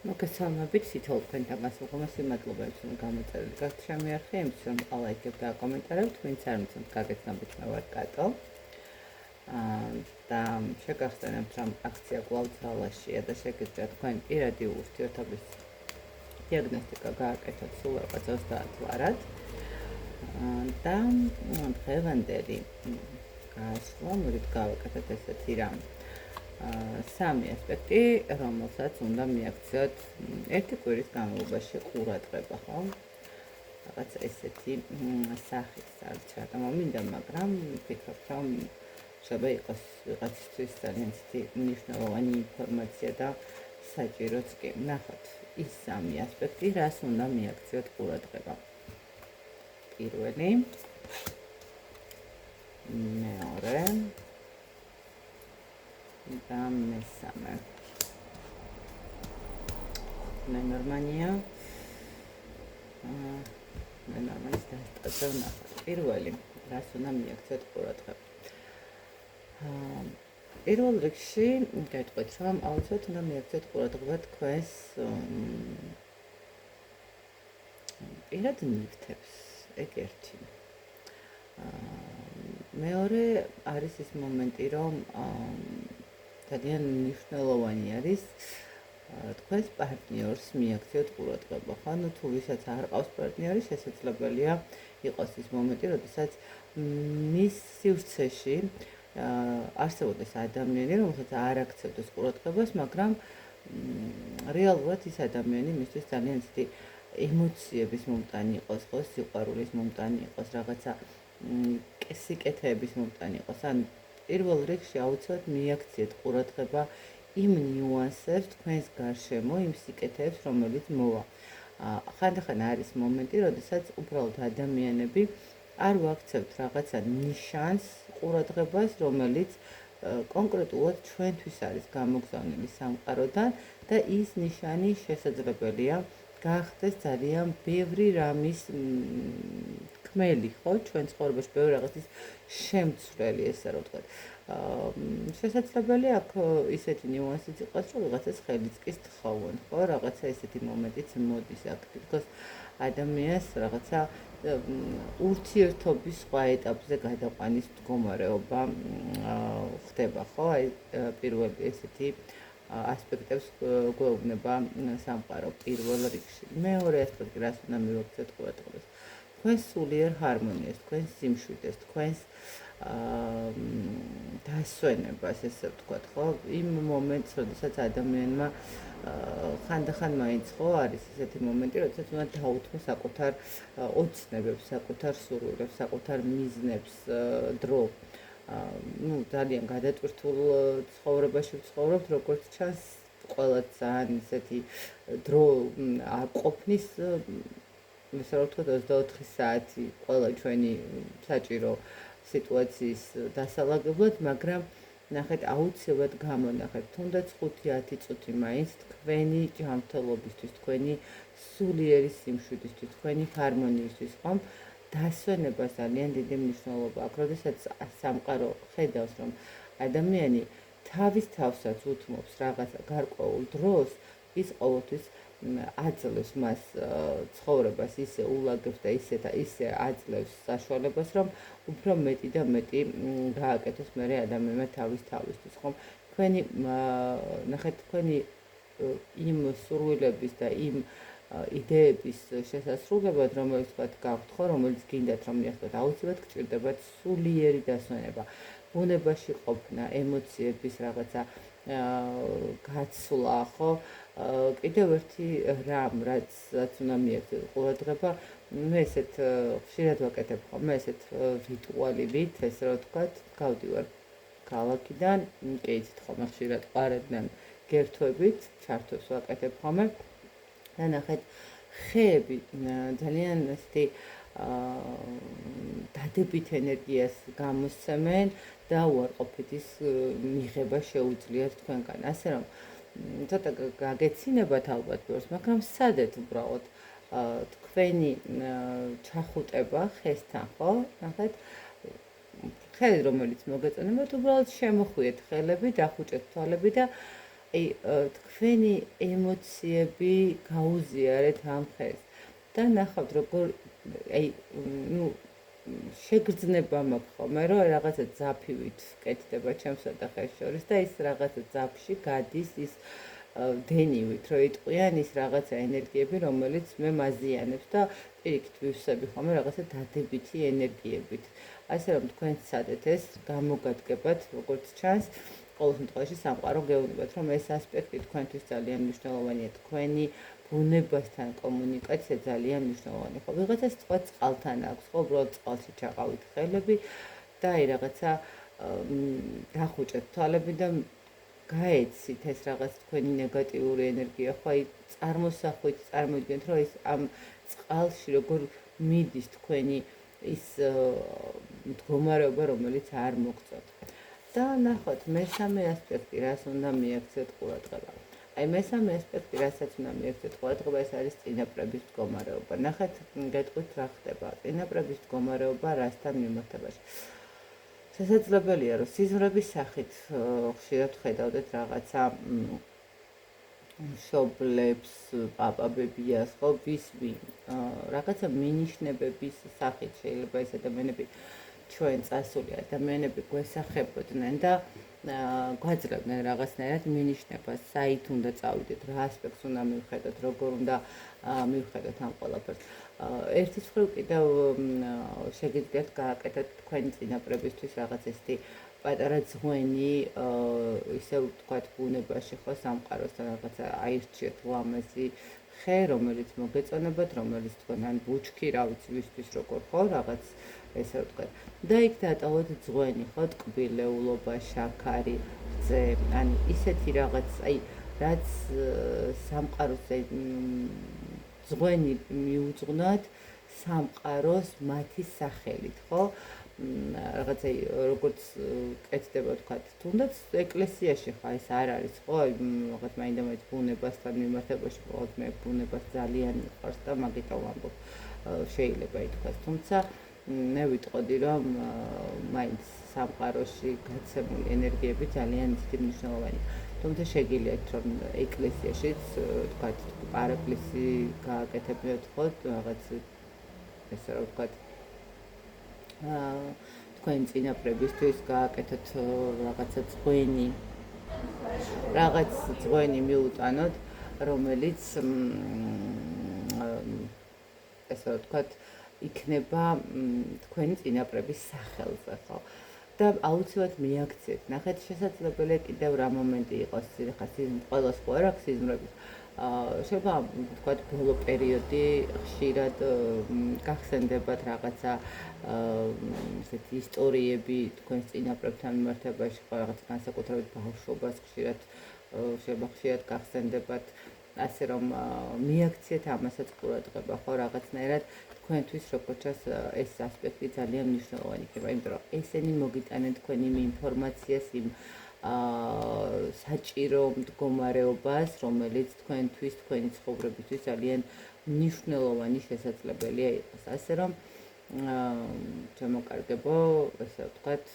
მოგესალმებით, თითოეულ თქვენთან გასულყომას იმადლობებს, რომ გამოწერილი გაქვთ ჩემი არხი, იმის რომ ლაიქებთ და კომენტარებთ, ვინც არ მიცემთ გაგეცნობით, მე ვარ კატო. და შეგახსენებთ, რომ აქცია კვლავ ძალაშია და შეგიძლიათ თქვენ პირადი ურთიერთობის დიაგნოსტიკა გააკეთოთ სულ რაღაც 30 ვარად. და დღევანდელი გასვლა, მოდით გავაკეთოთ ესეთი რამ. სამი ასპექტი, რომელსაც უნდა მიაქციოთ ერთი კვირის განმავლობაში ყურადღება, ხო? რაღაც ესეთი სახის არ ჩატომომინდა, მაგრამ ვფიქრობ, რომ შეიძლება იყოს ვიღაცისთვის ძალიან მნიშვნელოვანი ინფორმაცია და საჭიროც კი. ნახოთ, ის სამი ასპექტი, რას უნდა მიაქციოთ ყურადღება. პირველი, მეორე და მესამე. ლენორმანია. ლენორმანის დასწრება ნახოთ. პირველი, რას უნდა მიაქციოთ ყურადღება. პირველ რიგში გეტყვით, რომ აუცილებლად უნდა მიაქციოთ ყურადღება თქვენს პირად ნივთებს, ეგ ერთი. მეორე არის ის მომენტი, რომ ძალიან მნიშვნელოვანი არის თქვენს პარტნიორს მიაქციოთ ყურადღება, ხო? ნუ თუ ვისაც არ ყავს პარტნიორი, შესაძლებელია იყოს ის მომენტი, როდესაც მის სივრცეში არსებობდეს ადამიანი, რომელსაც არ აქცევდეს ყურადღებას, მაგრამ რეალურად ის ადამიანი მისთვის ძალიან ცივი ემოციების მომტანი იყოს, ხო, სიყვარულის მომტანი იყოს, რაღაცა სიკეთეების მომტანი იყოს. ან პირველ რიგში აუცილებლად მიაქციეთ ყურადღება იმ ნიუანსებს თქვენს გარშემო, იმ სიკეთეებს, რომელიც მოვა. ხანდახან არის მომენტი, როდესაც უბრალოდ ადამიანები არ ვაქცევთ რაღაცა ნიშანს ყურადღებას, რომელიც კონკრეტულად ჩვენთვის არის გამოგზავნილი სამყაროდან და ის ნიშანი შესაძლებელია გახდეს ძალიან ბევრი რამის კმელი, ხო, ჩვენ ცხოვრებაში ბევრი რაღაცის შემცვლელი, ესე რომ ვთქვათ. შესაძლებელია აქ ისეთი ნიუანსიც იყოს, რომ ვიღაცას ხელიც კი სთხოვონ, ხო, რაღაცა ესეთი მომენტიც მოდის აქ, თითქოს ადამიანს რაღაცა ურთიერთობის სხვა ეტაპზე გადაყვანის მდგომარეობა ხდება, ხო, აი პირველი ესეთი ასპექტებს გვეუბნება სამყარო პირველ რიგში. მეორე ასპექტი, რას უნდა მივაქციოთ ყურადღებას. თქვენს სულიერ ჰარმონიას, თქვენს სიმშვიდეს, თქვენს დასვენებას, ესე ვთქვათ, ხო? იმ მომენტს, როდესაც ადამიანმა ხანდახან მაინც ხო არის ესეთი მომენტი, როდესაც უნდა დაუთმო საკუთარ ოცნებებს, საკუთარ სურვილებს, საკუთარ მიზნებს, დრო. ნუ ძალიან გადატვირთულ ცხოვრებაში ვცხოვრობთ, როგორც ჩანს, ყველა ძალიან ესეთი დრო არ ყოფნის, ესე რომ ვთქვათ, 24 საათი ყველა ჩვენი საჭირო სიტუაციის დასალაგებლად, მაგრამ ნახეთ, აუცილებლად გამონახეთ, თუნდაც 5-10 წუთი მაინც თქვენი ჯანმრთელობისთვის, თქვენი სულიერი სიმშვიდისთვის, თქვენი ჰარმონიისთვის, ხომ? დასვენებას ძალიან დიდი მნიშვნელობა აქვს, როდესაც სამყარო ხედავს, რომ ადამიანი თავის თავსაც უთმობს რაღაცა გარკვეულ დროს, ის ყოველთვის აძლევს მას ცხოვრებას, ისე ულაგებს და ისე აძლევს საშუალებას, რომ უფრო მეტი და მეტი გააკეთოს მერე ადამიანმა თავისთვის, ხომ? თქვენი ნახეთ, თქვენი იმ სურვილების და იმ იდეების შესასრულებლად, რომელიც თქვათ გაქვთ, ხო, რომელიც გინდათ რომ მიახდოთ, აუცილებლად გჭირდებათ სულიერი დასვენება, ბუნებაში ყოფნა, ემოციების რაღაცა გაცვლა, ხო? კიდევ ერთი რამ, რაც უნდა მიაქციოთ ყურადღება, მე ესეთ ხშირად ვაკეთებ ხოლმე ესეთ რიტუალებით, ესე რომ ვთქვათ, გავდივარ ქალაქიდან, კი იცით ხოლმე ხშირად ყარებდნენ გერთვებით, ჩართვებს ვაკეთებ ხოლმე. და ნახეთ, ხეები ძალიან ესეთი დადებით ენერგიას გამოსცემენ და უარყოფით ის მიღება შეუძლიათ თქვენგან. ასე რომ ცოტა გაგეცინებათ ალბათ ბევრს, მაგრამ სადეთ უბრალოდ თქვენი ჩახუტება ხესთან, ხო? ნახეთ, ხელი რომელიც მოგეწონებათ, უბრალოდ შემოხვიეთ ხელები, დახუჭეთ თვალები და აი თქვენი ემოციები გაუზიარეთ ამ ხელს და ნახავთ როგორ აი ნუ შეგრძნება მაქვს ხოლმე რომ რაღაცა ძაფივით კეთდება ჩემსა და ხელს შორის და ის რაღაცა ძაფში გადის ის დენივით რომ იტყვიან ის რაღაცა ენერგიები რომელიც მე მაზიანებს და პირიქით ვივსები ხოლმე რაღაცა დადებითი ენერგიებით ასე რომ თქვენ სცადეთ ეს გამოგადგებათ როგორც ჩანს ყოველ შემთხვევაში სამყარო გეუბნებათ რომ ეს ასპექტი თქვენთვის ძალიან მნიშვნელოვანია თქვენი ბუნებასთან კომუნიკაცია ძალიან მნიშვნელოვანი ხო ვიღაცას თქვა წყალთან აქვს ხო უბრალოდ წყალში ჩაყავით ხელები და აი რაღაცა დახუჭეთ თვალები და გაეცით ეს რაღაც თქვენი ნეგატიური ენერგია ხო აი წარმოსახვით წარმოიდგინეთ რომ ის ამ წყალში როგორ მიდის თქვენი ის მდგომარეობა რომელიც არ მოგწონთ და ნახოთ მესამე ასპექტი რას უნდა მიაქციოთ ყურადღება აი მესამე ასპექტი რასაც უნდა მიაქციოთ ყურადღება ეს არის წინაპრების მდგომარეობა ნახეთ გეტყვით რა ხდება წინაპრების მდგომარეობა რასთან მიმართებაში შესაძლებელია რომ სიზმრების სახით ხშირად ხედავდეთ რაღაცა მშობლებს პაპაბებიას ხო ვისვი რაღაცა მინიშნებების სახით შეიძლება ეს ადამიანები ჩვენ წასული ადამიანები გვესახებოდნენ და გვაძლევდნენ რაღაცნაირად მინიშნებას საით უნდა წავიდეთ რა ასპექტს უნდა მივხედოთ როგორ უნდა მივხედოთ ამ ყველაფერს ერთი მხრივ კიდევ შეგიძლიათ გააკეთოთ თქვენი წინაპრებისთვის რაღაც ესეთი პატარა ძღვენი ისე ვთქვათ ბუნებაში ხო სამყაროსთან რაღაცა აირჩიეთ ლამაზი ხე რომელიც მოგეწონებათ რომელიც თქვენ ან ბუჩქი რა ვიცი ვისთვის როგორ ხო რაღაც ესე ვთქვათ და იქ დატოვოთ ძღვენი ხო ტკბილეულობა შაქარი რძე ან ისეთი რაღაც აი რაც სამყაროს ძღვენი მიუძღვნათ სამყაროს მათი სახელით ხო რაღაცა როგორც კეთდება ვთქვათ თუნდაც ეკლესიაში ხა ეს არ არის ხო აი რაღაც მაინდა-მაინც ბუნებასთან მიმართებაში ყოველ მე ბუნებას ძალიან მიყვარს და მაგიტომ ვამბობ შეიძლება ითქვას თუმცა მე ვიტყოდი რომ მაინც სამყაროში გაცემული ენერგიები ძალიან ისეთი მნიშვნელოვანია თუმცა შეგიძლიათ რომ ეკლესიაშიც ვთქვათ პარაკლისი გააკეთებინოთ ხო რაღაც ესე რომ ვთქვათ თქვენი წინაპრებისთვის გააკეთოთ რაღაცა ძღვენი რაღაც ძღვენი მიუტანოთ რომელიც ესე რომ ვთქვათ იქნება თქვენი წინაპრების სახელზე ხო და აუცილებლად მიაქციეთ ნახეთ შესაძლებელია კიდევ რა მომენტი იყოს ხა ყველას ხო არ აქვს სიზმრები შეიძლება ვთქვათ ბოლო პერიოდი ხშირად გახსენდებათ რაღაცა ესეთი ისტორიები თქვენს წინაპრებთან მიმართებაში ხო რაღაც განსაკუთრებით ბავშვობას ხშირად შეიძლება ხშირად გახსენდებათ ასე რომ მიაქციეთ ამასაც ყურადღება ხო რაღაცნაირად თქვენთვის როგორც ჩანს ეს ასპექტი ძალიან მნიშვნელოვანი იქნება იმიტომ რომ ესენი მოგიტანენ თქვენ იმ ინფორმაციას იმ საჭირო მდგომარეობას რომელიც თქვენთვის თქვენი ცხოვრებისთვის ძალიან მნიშვნელოვანი შესაძლებელია იყოს ასე რომ შემოკარგებო ესე ვთქვათ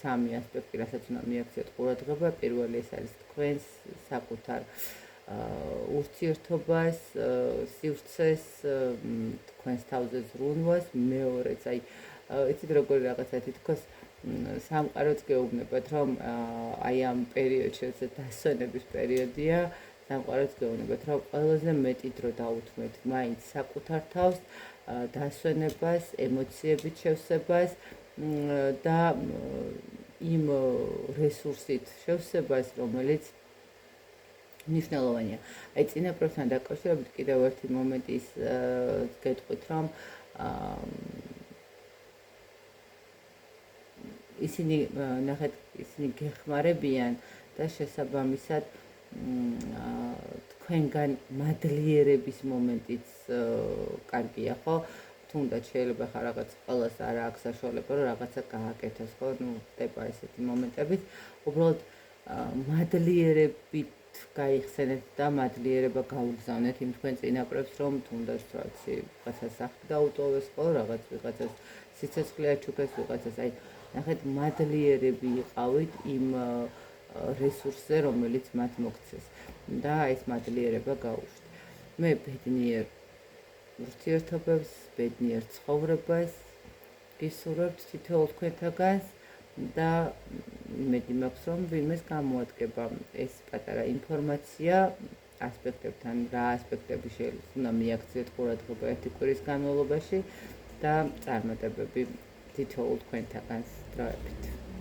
სამი ასპექტი რასაც უნდა მიაქციოთ ყურადღება პირველი ეს არის თქვენს საკუთარ ურთიერთობას, სივრცეს, თქვენს თავზე ზრუნვას, მეორეც, აი, იცით როგორი რაღაცა თითქოს სამყაროც გეუბნებათ, რომ აი ამ პერიოდში, როცა დასვენების პერიოდია, სამყაროც გეუბნებათ, რომ ყველაზე მეტი დრო დაუთმეთ მაინც საკუთარ თავს, დასვენებას, ემოციებით შევსებას და იმ რესურსით შევსებას, რომელიც მნიშვნელოვანია. აი წინაპრებთან დაკავშირებით კიდევ ერთი მომენტი ის გეტყვით, რომ ისინი ნახეთ, ისინი გეხმარებიან და შესაბამისად თქვენგან მადლიერების მომენტიც კარგია, ხო? თუნდაც შეიძლება ხარ რაღაც ყველას არ აქვს საშუალება რომ რაღაცა გააკეთოს, ხო? ნუ ხდება ესეთი მომენტები. უბრალოდ მადლიერებით გაიხსენეთ და მადლიერება გაუგზავნეთ იმ თქვენ წინაპრებს, რომ თუნდაც რაღაცი ვიღაცას სახით დაუტოვეს, ხო, რაღაც ვიღაცას სიცოცხლე აჩუქეს, ვიღაცას აი, ნახეთ, მადლიერები იყავით იმ რესურსზე, რომელიც მათ მოგცეს და ეს მადლიერება გაუშვით. მე ბედნიერ ურთიერთობებს, ბედნიერ ცხოვრებას გისურვებთ თითოეულ თქვენთაგანს და იმედი მაქვს, რომ ვინმეს გამოადგება ეს პატარა ინფორმაცია ასპექტებთან, რა ასპექტები შეიძლება უნდა მიაქციოთ ყურადღება ერთი კვირის განმავლობაში და წარმატებები თითოეულ თქვენთაგანს დროებით.